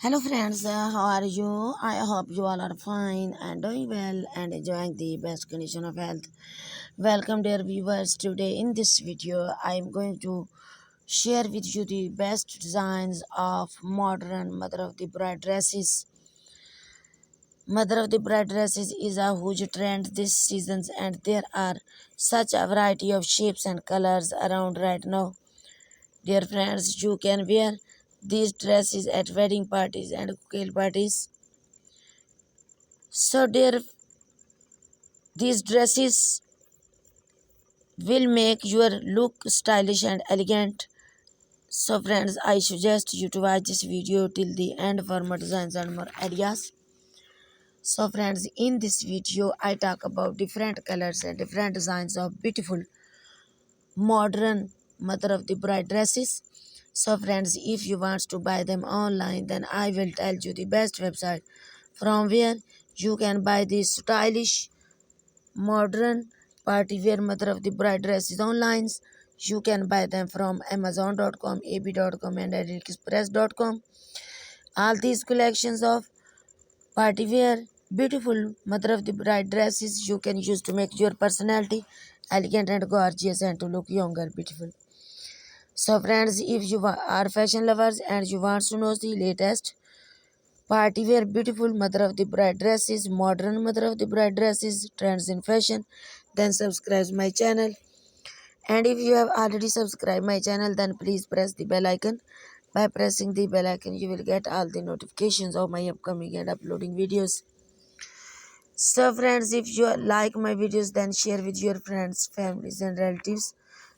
Hello friends, how are you? I hope you all are fine and doing well and enjoying the best condition of health. Welcome dear viewers. Today in this video I am going to share with you the best designs of modern mother of the bride dresses. Mother of the bride dresses is a huge trend this season and there are such a variety of shapes and colors around right now. Dear friends, you can wear these dresses at wedding parties and cocktail parties. So, dear, these dresses will make your look stylish and elegant. So, friends, I suggest you to watch this video till the end for more designs and more ideas. So, friends, in this video, I talk about different colors and different designs of beautiful modern mother of the bride dresses. So, friends, if you want to buy them online, then I will tell you the best website from where you can buy these stylish modern party wear mother of the bride dresses online. You can buy them from amazon.com, ab.com and express.com. All these collections of party wear beautiful mother of the bride dresses you can use to make your personality elegant and gorgeous and to look younger beautiful. So friends, if you are fashion lovers and you want to know the latest party wear beautiful mother of the bride dresses, modern mother of the bride dresses, trends in fashion, then subscribe my channel. And if you have already subscribed my channel, then please press the bell icon. By pressing the bell icon, you will get all the notifications of my upcoming and uploading videos. So friends, if you like my videos, then share with your friends, families and relatives.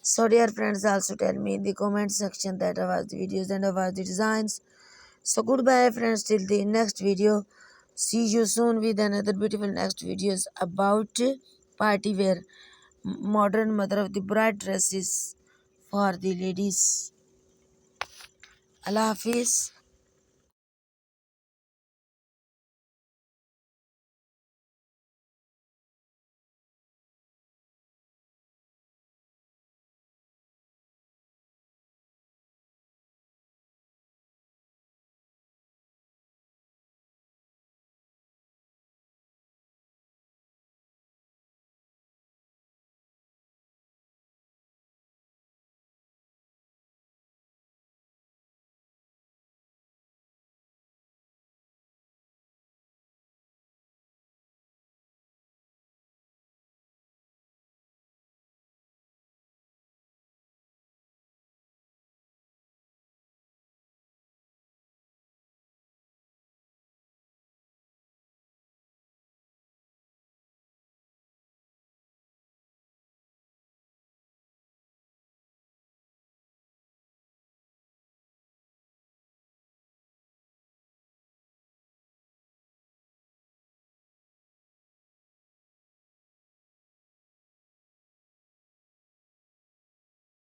So dear friends, also tell me in the comment section that how was the videos and how was the designs. So goodbye friends till the next video. See you soon with another beautiful next videos about party wear modern mother of the bride dresses for the ladies. Allah Hafiz.